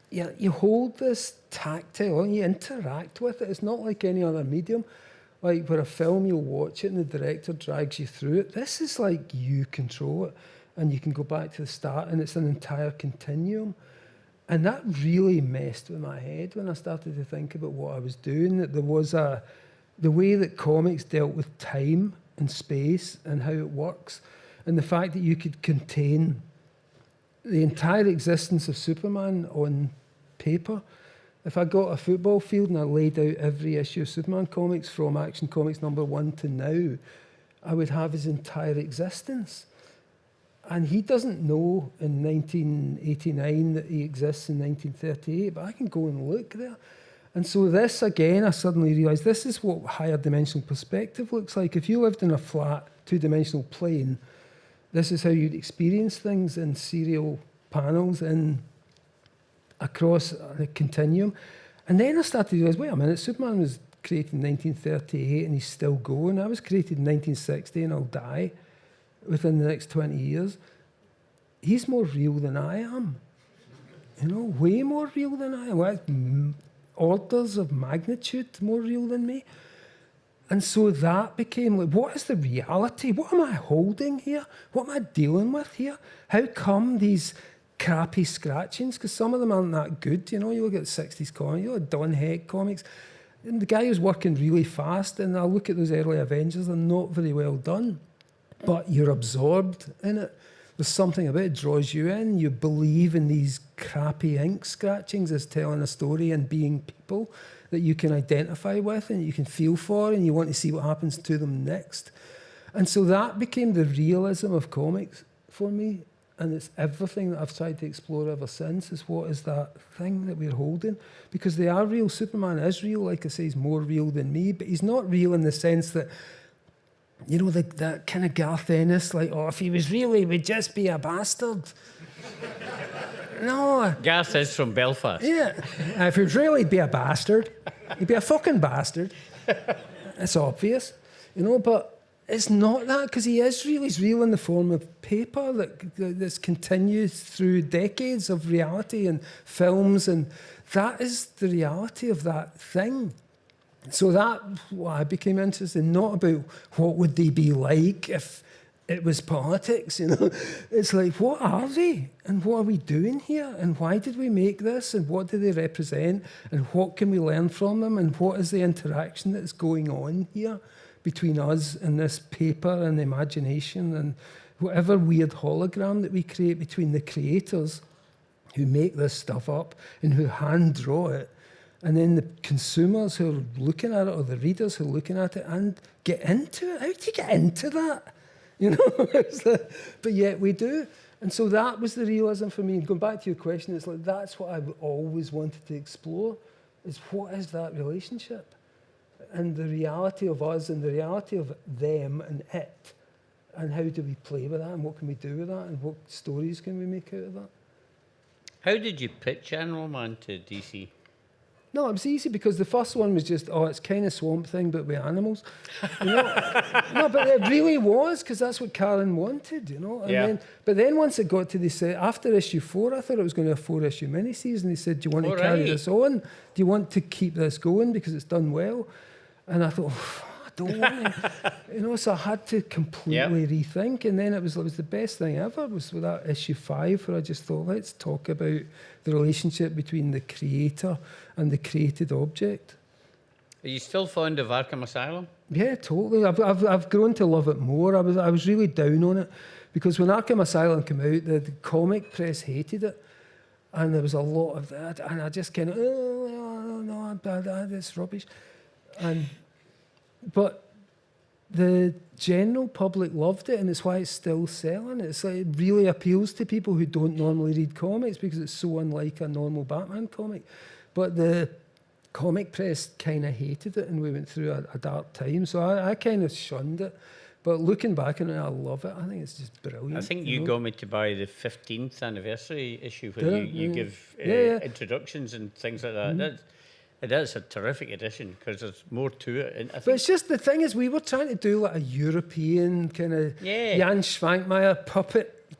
yeah, you hold this tactile and you interact with it. It's not like any other medium. Like where a film, you'll watch it and the director drags you through it. This is like you control it. And you can go back to the start, and it's an entire continuum. And that really messed with my head when I started to think about what I was doing, that there was the way that comics dealt with time and space and how it works, and the fact that you could contain the entire existence of Superman on paper. If I got a football field and I laid out every issue of Superman comics from Action Comics #1 to now, I would have his entire existence. And he doesn't know in 1989 that he exists in 1938, but I can go and look there. And so this, again, I suddenly realised this is what higher dimensional perspective looks like. If you lived in a flat, two-dimensional plane, this is how you'd experience things in serial panels across a continuum. And then I started to realise, wait a minute, Superman was created in 1938 and he's still going. I was created in 1960 and I'll die within the next 20 years. He's more real than I am. You know, way more real than I am. Well, orders of magnitude more real than me. And so that became like, what is the reality? What am I holding here? What am I dealing with here? How come these crappy scratchings? Because some of them aren't that good. You know, you look at 60s comics, you look at Don Heck comics, and the guy who's working really fast, and I look at those early Avengers, they're not very well done. But you're absorbed in it. There's something about it draws you in. You believe in these crappy ink scratchings as telling a story and being people that you can identify with and you can feel for, and you want to see what happens to them next. And so that became the realism of comics for me. And it's everything that I've tried to explore ever since, is what is that thing that we're holding? Because they are real. Superman is real. Like I say, he's more real than me, but he's not real in the sense that, you know, that kind of Garth Ennis, like, oh, if he was real, he would just be a bastard. No. Garth is from Belfast. Yeah. If he was real, he'd be a bastard. He'd be a fucking bastard. It's obvious. You know, but it's not that, because he is real. He's real in the form of paper that's continues through decades of reality and films, and that is the reality of that thing. So that I became interested, not about what would they be like if it was politics, you know. It's like, what are they? And what are we doing here? And why did we make this? And what do they represent? And what can we learn from them? And what is the interaction that's going on here between us and this paper and imagination and whatever weird hologram that we create between the creators who make this stuff up and who hand draw it, and then the consumers who are looking at it, or the readers who are looking at it and get into it. How do you get into that? You know, but yet we do. And so that was the realism for me. Going back to your question, it's like that's what I've always wanted to explore, is what is that relationship? And the reality of us and the reality of them and it. And how do we play with that? And what can we do with that? And what stories can we make out of that? How did you pitch Animal Man to DC? No, it was easy, because the first one was just, it's kind of Swamp Thing, but with animals. You know? No, but it really was, because that's what Karen wanted, you know. And but then once it got to, they said, after issue 4, I thought it was going to be a 4-issue miniseries, and they said, do you want to carry this on? Do you want to keep this going, because it's done well? And I thought, I don't want to, so I had to completely rethink. And then it was the best thing ever was with that issue 5 where I just thought, let's talk about the relationship between the creator and the created object. Are you still fond of Arkham Asylum? Yeah, totally. I've grown to love it more. I was really down on it because when Arkham Asylum came out, the comic press hated it, and there was a lot of that. And I just kind of, no, it's rubbish. But the general public loved it, and it's why it's still selling. It's like it really appeals to people who don't normally read comics because it's so unlike a normal Batman comic. But the comic press kind of hated it, and we went through a dark time. So I kind of shunned it. But looking back on it, I love it. I think it's just brilliant. I think you got me to buy the 15th anniversary issue where you give introductions and things like that. That's a terrific edition because there's more to it. And I think but it's just the thing is, we were trying to do like a European kind of Jan Schwankmeyer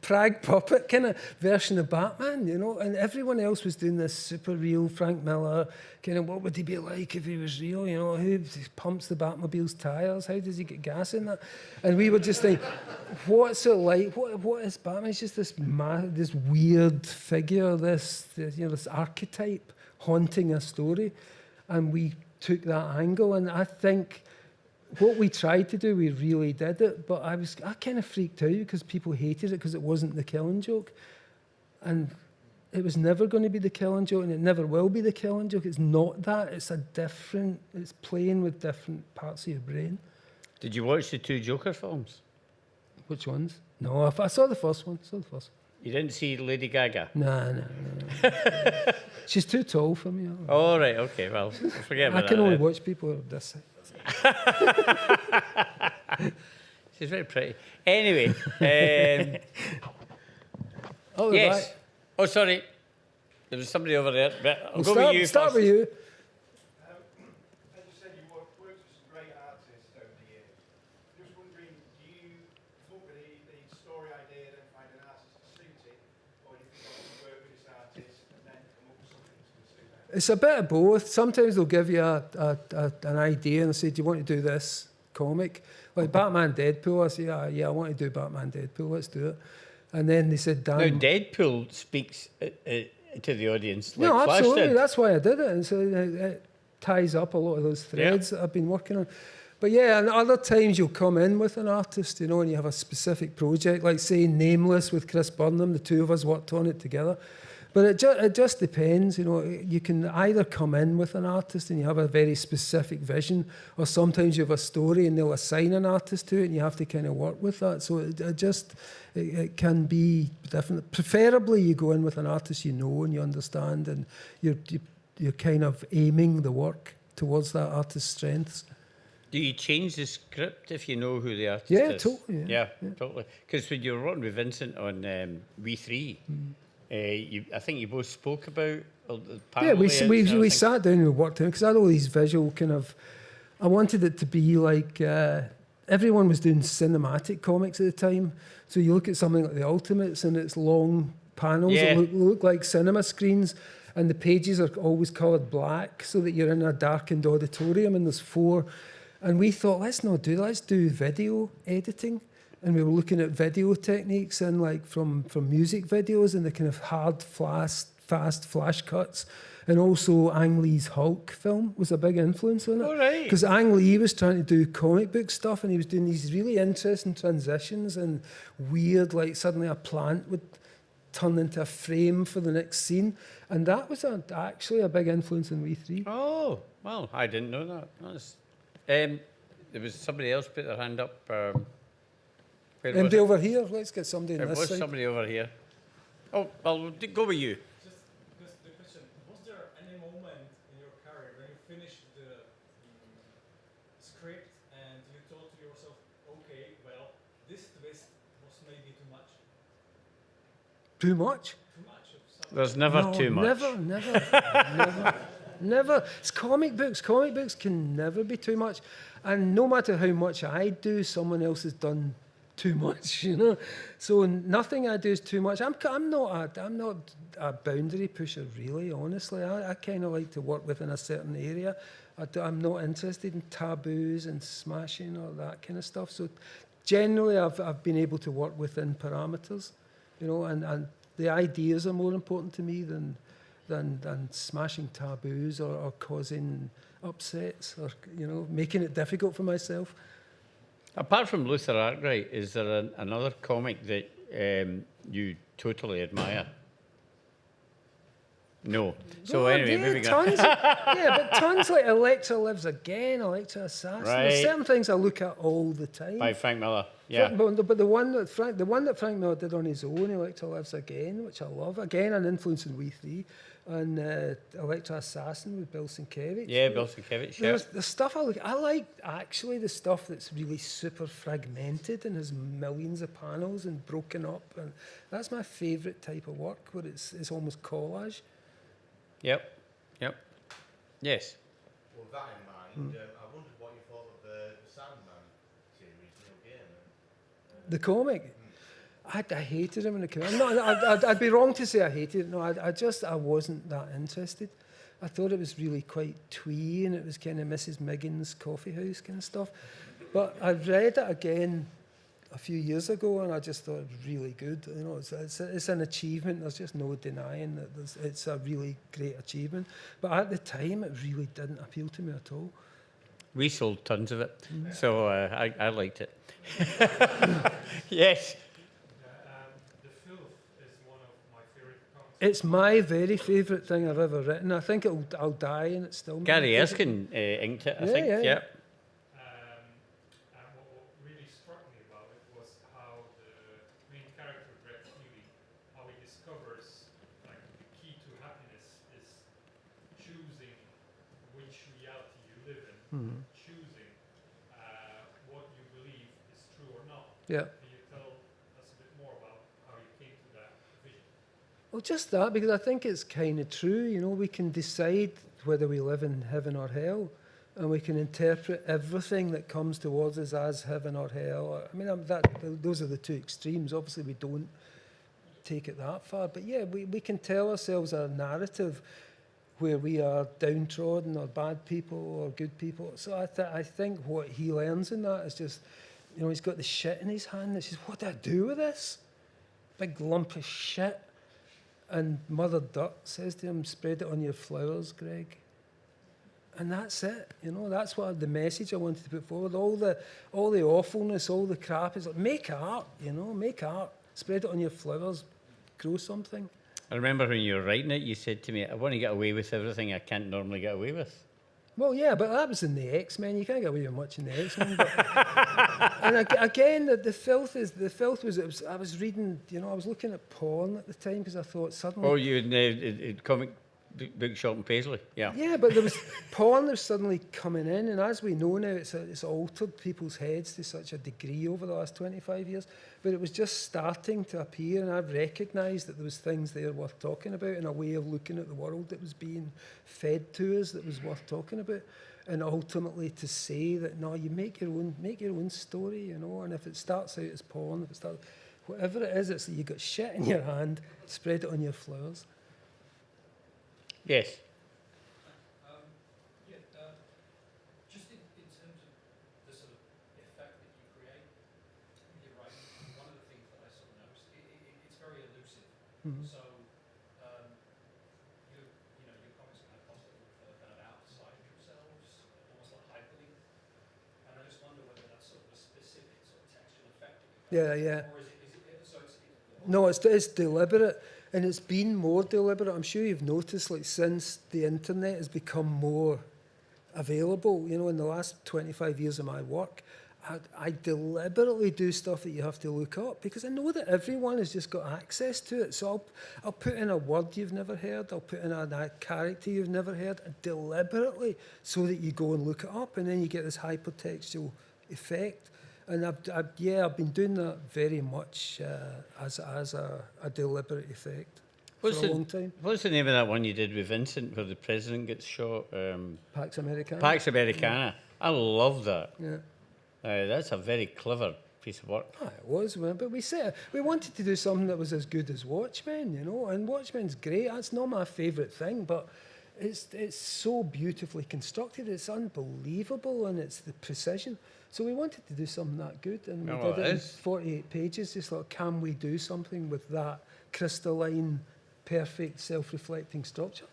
Prague puppet kind of version of Batman, and everyone else was doing this super real Frank Miller kind of what would he be like if he was real, who pumps the Batmobile's tires, how does he get gas in that? And we were just thinking, what's it like? What is Batman? It's just this weird figure, this archetype haunting a story, and we took that angle, and I think what we tried to do, we really did it, but I kind of freaked out because people hated it because it wasn't the Killing Joke, and it was never going to be the Killing Joke, and it never will be the Killing Joke. It's not that. It's it's playing with different parts of your brain. Did you watch the 2 Joker films? Which ones? No, I saw the first one. You didn't see Lady Gaga? No. She's too tall for me. Oh, right, okay, well, forget about that. I can only watch people this side. She's very pretty. Anyway. Yes. Right. Oh, sorry. There was somebody over there. But I'll go start, with you start first. with you. As you said, you worked with some great artists over the years. Just wondering, do you look at the story idea and find an artist to suit it, or do you think you can work with this artist and then come up with something that's going to suit them? It's a bit of both. Sometimes they'll give you an idea and say, do you want to do this comic? Like Batman Deadpool, I say, I want to do Batman Deadpool, let's do it. And then they said, Now, Dan... Deadpool speaks to the audience like No, Flash absolutely. did. That's why I did it. And so it ties up a lot of those threads that I've been working on. But yeah, and other times you'll come in with an artist, and you have a specific project, like say Nameless with Chris Burnham. The two of us worked on it together. But it just depends, You can either come in with an artist and you have a very specific vision, or sometimes you have a story and they'll assign an artist to it and you have to kind of work with that. So it can be different. Preferably you go in with an artist you know and you understand, and you're kind of aiming the work towards that artist's strengths. Do you change the script if you know who the artist Yeah, is? totally. Yeah, totally. Because when you were working with Vincent on We3, I think you both spoke about the Yeah, we sat down and we worked on it because I had all these visual kind of... I wanted it to be like... everyone was doing cinematic comics at the time. So you look at something like The Ultimates and it's long panels that look like cinema screens, and the pages are always coloured black so that you're in a darkened auditorium and there's 4. And we thought, let's not do that, let's do video editing. And we were looking at video techniques and like from music videos and the kind of hard, fast flash cuts. And also Ang Lee's Hulk film was a big influence on it. Oh, right. Because Ang Lee was trying to do comic book stuff and he was doing these really interesting transitions and weird, like suddenly a plant would turn into a frame for the next scene. And that was actually a big influence in We3. Oh, well, I didn't know that. There was somebody else put their hand up. Anybody over here? Let's get somebody in There this was side. somebody over here. Oh, I'll go with you. Just because the question, was there any moment in your career when you finished the script and you thought to yourself, okay, well, this twist was maybe too much? Too much? Too much of something? There's never No, too much. Never. It's comic books. Comic books can never be too much. And no matter how much I do, someone else has done too much, you know. So nothing I do is too much. I'm not a boundary pusher, really. Honestly, I kind of like to work within a certain area. I'm not interested in taboos and smashing or that kind of stuff. So generally, I've been able to work within parameters, you know, and the ideas are more important to me than smashing taboos or causing upsets or, you know, making it difficult for myself. Apart from Luther Arkwright, is there another comic that you totally admire? No. So anyway, moving on. But tons like Electra Lives Again, Electra Assassin. Right. There's certain things I look at all the time. By Frank Miller. Yeah. But the one that Frank Miller did on his own, Electra Lives Again, which I love. Again, an influence in We3. And Electra Assassin with Bill Sienkiewicz. Yeah, Bill Sienkiewicz, yeah. The stuff I like actually the stuff that's really super fragmented and has millions of panels and broken up. And that's my favourite type of work, where it's almost collage. Yep. Yes. With that in mind, I wondered what you thought of the Sandman series, Neil Gaiman. The comic. I hated him when it came out. No, I'd be wrong to say I hated it. No, I wasn't that interested. I thought it was really quite twee and it was kind of Mrs. Miggins' coffee house kind of stuff. But I read it again a few years ago and I just thought it was really good. You know, it's an achievement. There's just no denying that it's a really great achievement. But at the time, it really didn't appeal to me at all. We sold tons of it, so I liked it. Yes. It's my very favourite thing I've ever written. I think I'll die and it's still... Gary Erskine inked it, I think. Yeah. And what really struck me about it was how the main character, Brett Huey, how he discovers like the key to happiness is choosing which reality you live in, choosing what you believe is true or not. Yeah. Well, just that, because I think it's kind of true. You know, we can decide whether we live in heaven or hell, and we can interpret everything that comes towards us as heaven or hell. I mean, those are the two extremes. Obviously, we don't take it that far. But yeah, we can tell ourselves a narrative where we are downtrodden or bad people or good people. So I think what he learns in that is just, you know, he's got the shit in his hand and says, what do I do with this? Big lump of shit. And Mother Duck says to him, spread it on your flowers, Greg. And that's it. You know, that's what the message I wanted to put forward. All the awfulness, all the crap is like, make art, you know, make art. Spread it on your flowers, grow something. I remember when you were writing it, you said to me, I want to get away with everything I can't normally get away with. Well, yeah, but that was in the X-Men. You can't get away with much in the X-Men. And again, the filth was. I was reading, you know, I was looking at porn at the time because I thought suddenly. Oh, you in comic book shop in Paisley, yeah. Yeah, but there was porn was suddenly coming in, and as we know now, it's altered people's heads to such a degree over the last 25 years. But it was just starting to appear, and I've recognised that there was things there worth talking about, and a way of looking at the world that was being fed to us that was worth talking about. And ultimately to say that no, you make your own story, you know. And if it starts out as porn, if it starts whatever it is, it's that you got shit in your hand, spread it on your flowers. Yes. Just in terms of the sort of effect that you create when you're writing, one of the things that I sort of noticed, it's very elusive. Mm-hmm. So, your comics kind of constantly refer kind of outside themselves, almost like hyperlink. And I just wonder whether that's sort of a specific sort of textual effect. Yeah. Or is it so it's No, it's deliberate. And it's been more deliberate. I'm sure you've noticed, like, since the internet has become more available, you know, in the last 25 years of my work, I deliberately do stuff that you have to look up because I know that everyone has just got access to it. So I'll put in a word you've never heard, I'll put in a character you've never heard, deliberately, so that you go and look it up, and then you get this hypertextual effect. And I've been doing that very much as a deliberate effect for a long time. What's the name of that one you did with Vincent where the president gets shot? Pax Americana. Pax Americana. I love that. Yeah. That's a very clever piece of work. Ah, it was, but we wanted to do something that was as good as Watchmen, you know, and Watchmen's great. That's not my favourite thing, but it's so beautifully constructed. It's unbelievable, and it's the precision. So we wanted to do something that good, and we Well, did it it in is. 48 pages. Just like, can we do something with that crystalline, perfect, self-reflecting structure?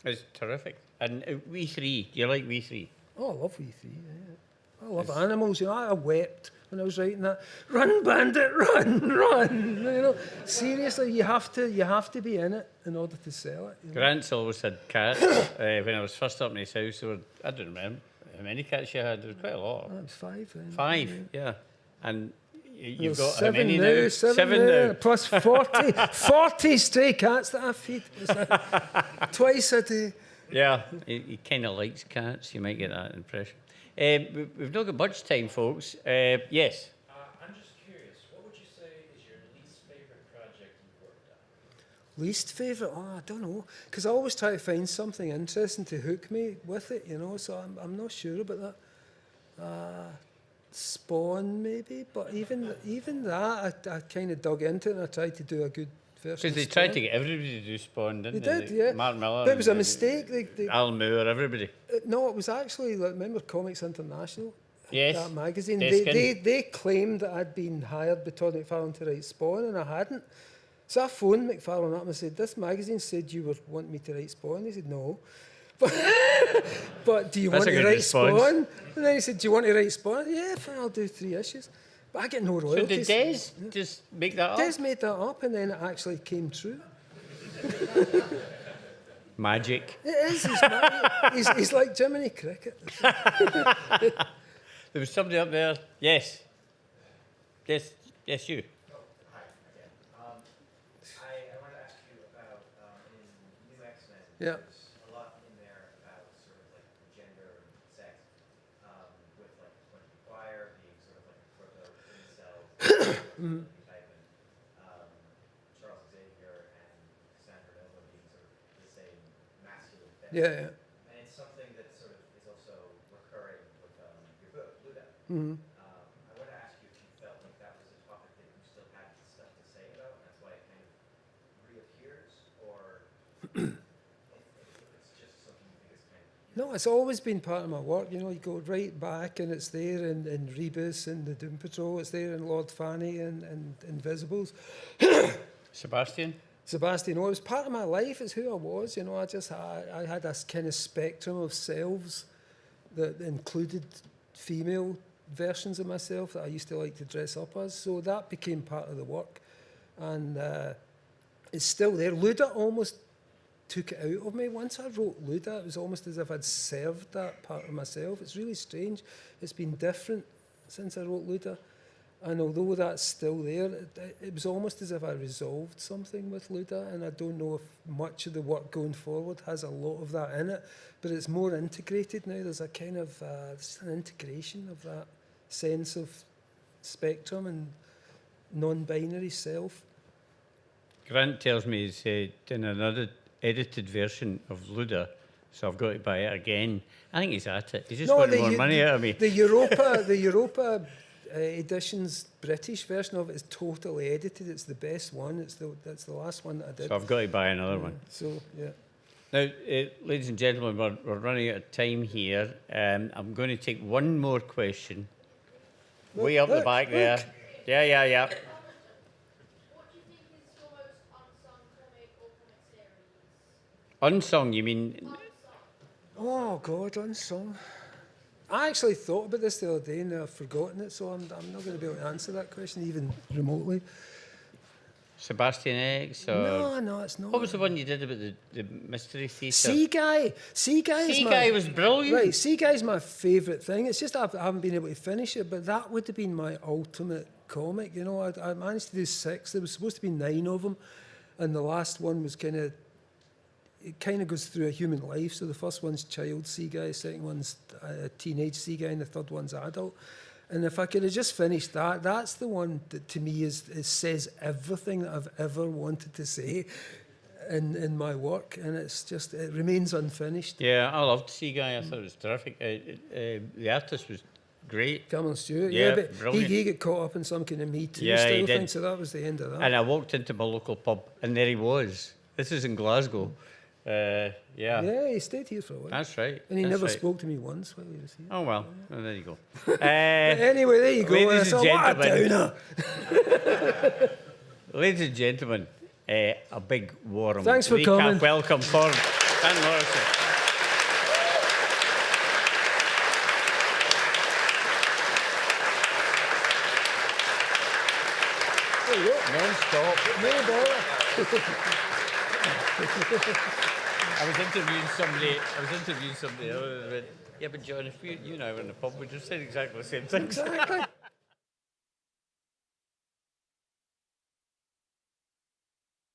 It's terrific. And We3, do you like We3? Oh, I love We3. Yeah. I love animals. You know, I wept when I was writing that. Run, bandit, run, run. You know, seriously, you have to be in it in order to sell it. You know? Grant's always had cats. When I was first up in his house, I don't remember how many cats you had. There was quite a lot. Oh, it was 5 then. 5, yeah. And you've There's got how 7 many now, now? 7 now. Plus 40 stray cats that I feed. It's like twice a day. Yeah, he kind of likes cats. You might get that impression. We've not got much time, folks. Yes. I'm just curious, what would you say is your least favourite project you've worked on? Least favourite? Oh, I don't know. Because I always try to find something interesting to hook me with it, you know, so I'm not sure about that. Spawn, maybe, but even that, I kind of dug into it and I tried to do a good version. Because they tried to get everybody to do Spawn, didn't they? They did, yeah. Mark Millar. But it was a and mistake. Alan Moore, everybody. No, it was actually, like, remember Comics International? Yes. That magazine. Deskin. They claimed that I'd been hired by Todd McFarlane to write Spawn, and I hadn't. So I phoned McFarlane up and I said, this magazine said you were wanting me to write Spawn. He said, no. But do you want to write Spawn? And then he said, do you want to write Spawn? Yeah, fine, I'll do 3 issues. But I get no So royalties. did Des just make that up? Des made that up, and then it actually came true. Magic. It is. He's like Jiminy Cricket. There was somebody up there. Yes. Yes, you. Hi again. I want to ask you about in New X-Men. Yeah. There's a lot in there about sort of like gender and sex, with like Twenty Choir being sort of like a proto-incel type, and Charles Xavier and Sandra Nova being sort of the same masculine feminine. Yeah. And it's something that sort of is also recurring with your book, Luda. Mm-hmm. I want to ask you if you felt like that was a topic that you still had stuff to say about, and that's why it kind of reappears, or if it's just something you think is kind of... No, it's always been part of my work. You know, you go right back and it's there in Rebus and the Doom Patrol. It's there in Lord Fanny and Invisibles. Sebastian? Sebastian, it was part of my life. It's who I was. You know, I had this kind of spectrum of selves that included female versions of myself that I used to like to dress up as. So that became part of the work. And it's still there. Luda almost took it out of me. Once I wrote Luda, it was almost as if I'd served that part of myself. It's really strange. It's been different since I wrote Luda. And although that's still there, it was almost as if I resolved something with Luda, and I don't know if much of the work going forward has a lot of that in it, but it's more integrated now. There's a kind of it's an integration of that sense of spectrum and non-binary self. Grant tells me he's doing another edited version of Luda, so I've got to buy it again. I think he's at it. He's just wanting more money out of me. The Europa edition's British version of it is totally edited. It's the best one. That's the last one that I did. So I've got to buy another one. So, yeah. Now, ladies and gentlemen, we're running out of time here. I'm going to take one more question. Way up the back there. Yeah. What do you think is your most unsung comic or comic series? Unsung, you mean? Oh, God, unsung. I actually thought about this the other day and I've forgotten it, so I'm not going to be able to answer that question even remotely. Sebastian X? Or No, it's not. what was the one you did about the mystery theatre? Sea Guy. Sea Guy was brilliant. Right, Sea Guy's my favourite thing. It's just I haven't been able to finish it, but that would have been my ultimate comic. You know, I managed to do 6. There was supposed to be 9 of them, and the last one was it kind of goes through a human life. So the first one's child Sea Guy, the second one's a teenage Sea Guy, and the third one's adult. And if I could have just finished that, that's the one that to me says everything that I've ever wanted to say in my work, and it remains unfinished. Yeah, I loved Sea Guy. I thought it was terrific. The artist was great. Cameron Stewart. Yeah, But brilliant. he got caught up in some kind of Me Too Yeah, he style did. thing, so that was the end of that. And I walked into my local pub, and there he was. This is in Glasgow. Yeah. Yeah, he stayed here for a while. That's right. And he that's never right. spoke to me once while he was here. Oh, well, there you go. But anyway, there you go. Ladies and What a gentlemen. downer. Ladies and gentlemen, a big warm Thanks for recap coming. welcome for Dan Morrison. There you go. Non-stop. No bother. I was interviewing somebody else. Yeah, but John, if you and I were in the pub, we just said exactly the same things. Exactly.